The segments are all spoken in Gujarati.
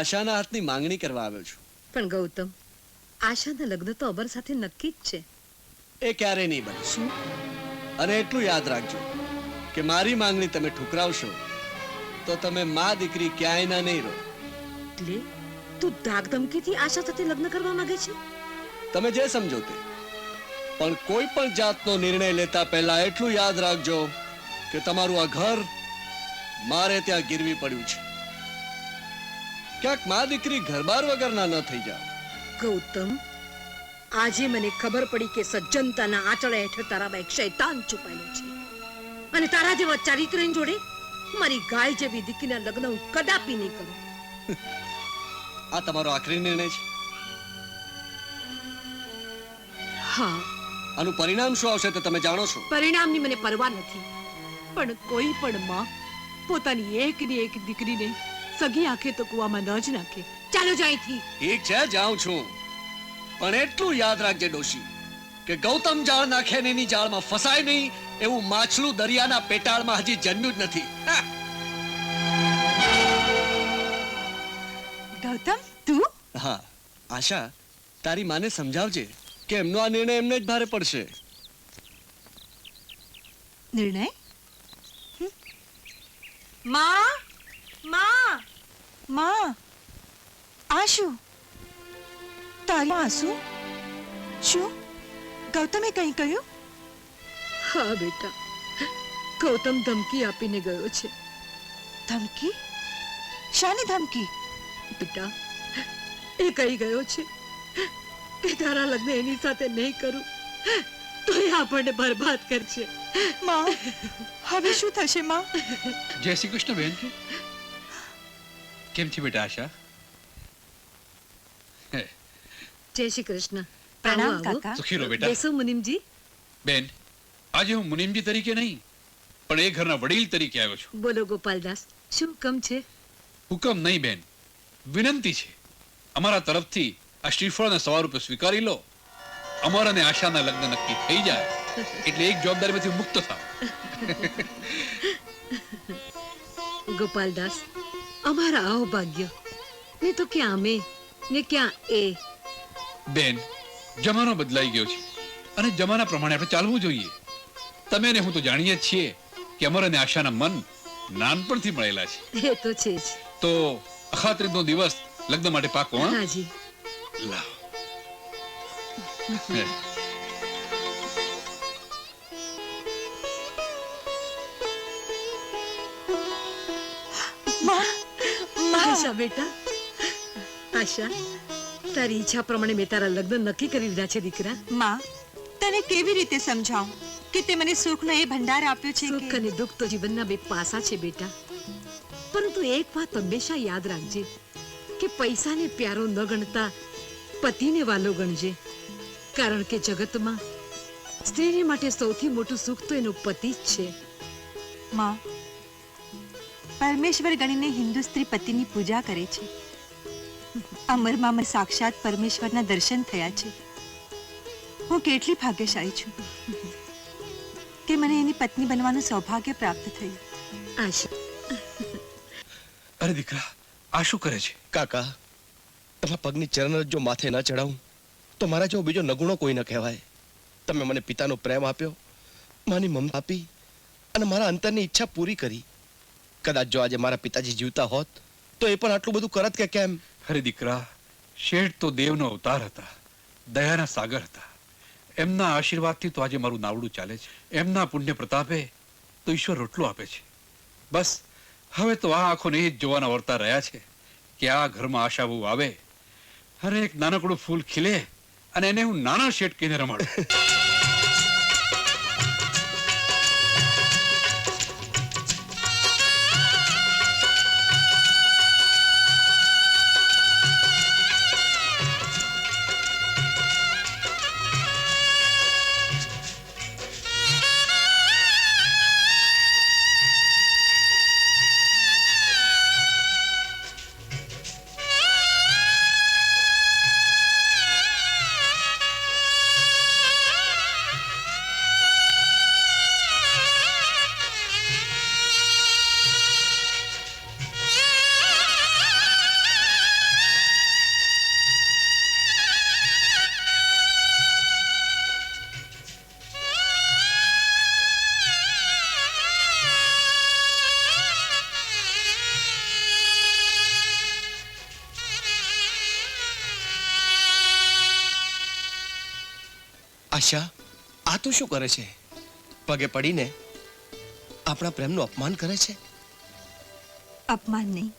આશાના હાથની માંગણી કરવા આવ્યો છું. પણ ગૌતમ, આશાના લગ્ન તો અમર સાથે નક્કી જ છે. એ ક્યારે નહીં બને. શું? અને એટલું યાદ રાખજો કે મારી માંગણી તમે ઠુકરાવશો તો તમે માં દીકરી ક્યાંય ના નહીં રહો. એટલે તું ધાક ધમકીથી આશા સાથે લગ્ન કરવા માંગે છે? તમે જે સમજો તે, પણ કોઈ પણ જાતનો નિર્ણય લેતા પહેલા એટલું યાદ રાખજો કે તમારું આ ઘર મારે ત્યાં ગીરવી પડ્યું છે. ક્યાંક માં દીકરી ઘરબાર વગરના ન થઈ જાવ. ગૌતમ, આજે મને ખબર પડી કે સજ્જનતાના આંચળા હેઠળ તારામાં એક શૈતાન છુપાયેલો છે. અને તારા જેવા ચારિત્ર્યની જોડે મારી ગાય જેવી દીકરીના લગ્ન હું કદાપી નહીં કરું. આ તમારો આખરી નિર્ણય છે? હા. આનું પરિણામ શું આવશે તે તમે જાણો છો? પરિણામની મને પરવા નથી, પણ કોઈ પણ માં પોતાની એકની એક દીકરીને સગી આંખે તો કુવામાં ન જ નાખે. ચાલો જાયથી. ઠીક છે, જાઉં છું, પણ એટલું યાદ રાખજે ડોશી કે ગૌતમ જાળ નાખે ને એની જાળમાં ફસાય નહીં એવું માછલું દરિયાના પેટાળમાં હજી જન્મ્યું જ નથી. ગૌતમ, તું? હા આશા, તારી માને સમજાવજે કે એમનો આ નિર્ણય એમને જ ભારે પડશે. નિર્ણય? માં, માં, માં, આ શું? તારી આંસુ? શું ગૌતમે કંઈ કહ્યું? હા બેટા, ગૌતમ ધમકી આપીને ગયો છે. ધમકી? શાની ધમકી? બેટા, એ કહી ગયો છે કે તારા લગ્ન એની સાથે નહીં કરું તો એ આપણને બરબાદ કરશે. માં, હવે શું થશે માં? જય શ્રી કૃષ્ણ બેન. કેમ છે બેટા આશા? જય શ્રી કૃષ્ણ. પ્રણામ આવો, આવો. કાકા. સુખી રહો બેટા. બેસો મુનિમજી. બેન, આજે હું મુનિમજી તરીકે નહીં પણ એ ઘરના વડીલ તરીકે આવ્યો છું. બોલો ગોપાલદાસ, શું હુકમ છે? હુકમ નહીં બેન, વિનંતી છે. અમારા તરફથી આ શ્રીફળને સવાર રૂપે સ્વીકારી લો. અમારા અને આશાના લગ્ન નક્કી થઈ જાય એટલે એક જવાબદારીમાંથી મુક્ત થાવ. ગોપાલદાસ, અમારા અહોભાગ્ય ને તો ક્યાં અમે ને ક્યાં એ. બેન, જમાનો બદલાઈ ગયો છે અને જમાના પ્રમાણે આપણે ચાલવું જોઈએ. તમે ને હું તો જાણીએ જ છીએ કે અમર અને આશાના મન નાનપણથી મળેલા છે. એ તો છે જ. તો અખાત્રીજનો દિવસ લગ્ન માટે પાકો. હા, હાજી. લાવ. આશા બેટા, આશા, તારી ઈચ્છા પ્રમાણે મેં તારા લગ્ન નક્કી કરી દીધા છે દીકરા. માં, તને કેવી રીતે સમજાવું કે તે મને સુખનો એ ભંડાર આપ્યો છે સુખ અને દુઃખ તો જીવનના બે પાસા છે બેટા. પરંતુ એક વાત હંમેશા યાદ રાખજે કે પૈસાને પ્યારો ન ગણતા પતિને વાલો ગણજે. કારણ કે જગતમાં સ્ત્રીને માટે સૌથી મોટું સુખ તો એનો પતિ જ છે. માં, પરમેશ્વર ગણીને હિન્દુ સ્ત્રી પતિની પૂજા કરે છે. અમરમાં મને સાક્ષાત પરમેશ્વરના દર્શન થયા છે. હું કેટલી ભાગ્યશાળી છું કે મને એની પત્ની બનવાનું સૌભાગ્ય પ્રાપ્ત થયું. આશા, અરે દીકરા, આ શું કરે છે? કાકા, તમારા પગની ચરણ જો માથે ન ચડાવું તો મારા જેવો બીજો નગુણો કોઈ ન કહેવાય. તમે મને પિતાનો પ્રેમ આપ્યો, માની મમતા આપી અને મારા અંતરની ઈચ્છા પૂરી કરી. કદાચ જો આજે મારા પિતાજી જીવતા હોત તો એ પણ આટલું બધું કરત કે કેમ? અરે દીકરા, શેઠ તો દેવનો અવતાર હતા, દયાના સાગર હતા. એમના આશીર્વાદથી તો આજે મારું નાવડું ચાલે છે. એમના પુણ્ય પ્રતાપે તો ઈશ્વર રોટલો આપે છે. બસ હવે તો આ આંખોને એ જ જોવાના વર્તા રહ્યા છે કે આ ઘરમાં આશા બહુ આવે અને એક નાનકડું ફૂલ ખીલે અને એને હું નાના શેઠ કહીને રમાડું. આશા, આ તું શું કરે છે? પગે પડીને આપણા પ્રેમનું અપમાન કરે છે. અપમાન નહીં,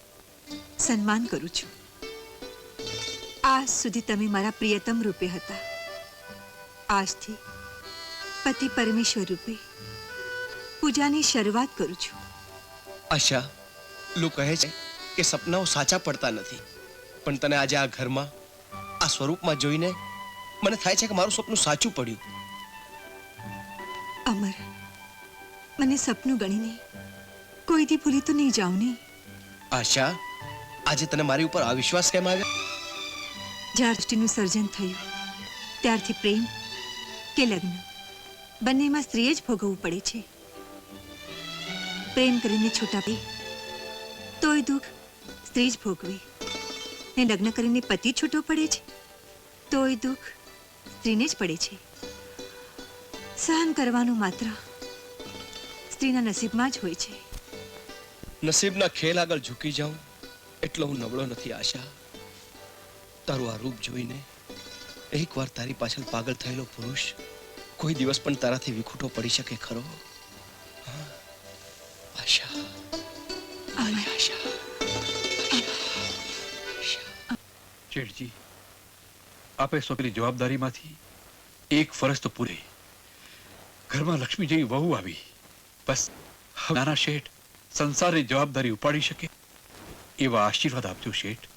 સન્માન કરું છું. આજ સુધી તમે મારા પ્રિયતમ રૂપે હતા. આજથી પતિ પરમેશ્વર રૂપે પૂજાની શરૂઆત કરું છું. આશા, લોકો કહે છે કે સપનાઓ સાચા પડતા નથી, પણ તને આજે આ ઘરમાં આ સ્વરૂપમાં જોઈને મને થાય છે કે મારું સપનું સાચું પડ્યું. અમર, મને સપનું ગણીને કોઈ દી ભૂલી તો નહીં જાઉં ને. આશા, આજે તને મારી ઉપર આ વિશ્વાસ કેમ આવ્યો? જ્યાર સૃષ્ટિનું સર્જન થયું ત્યારથી પ્રેમ કે લગ્ન બંનેમાં સ્ત્રીએ જ ભોગવવું પડે છે. પ્રેમ કરીને છૂટા પડે તોય દુઃખ સ્ત્રી જ ભોગવે, ને લગ્ન કરીને પતિ છૂટો પડે છે તોય દુઃખ સ્ત્રીને જ પડે છે. સહન કરવાનું માત્ર સ્ત્રીના નસીબમાં જ હોય છે. નસીબના ખેલ આગળ ઝૂકી જાઉં એટલો હું નબળો નથી આશા. તારું આ રૂપ જોઈને એકવાર તારી પાછળ પાગલ થયેલો પુરુષ કોઈ દિવસ પણ તારાથી વિખૂટો પડી શકે ખરો? હા? આશા, અમર, આશા. શેઠજી, આપે સોંપેલી જવાબદારીમાંથી એક ફરજ તો પૂરી. ઘરમાં લક્ષ્મી જેવી વહુ આવી. બસ હવે નાના શેઠ સંસારની જવાબદારી ઉપાડી શકે એવા આશીર્વાદ આપજો શેઠ.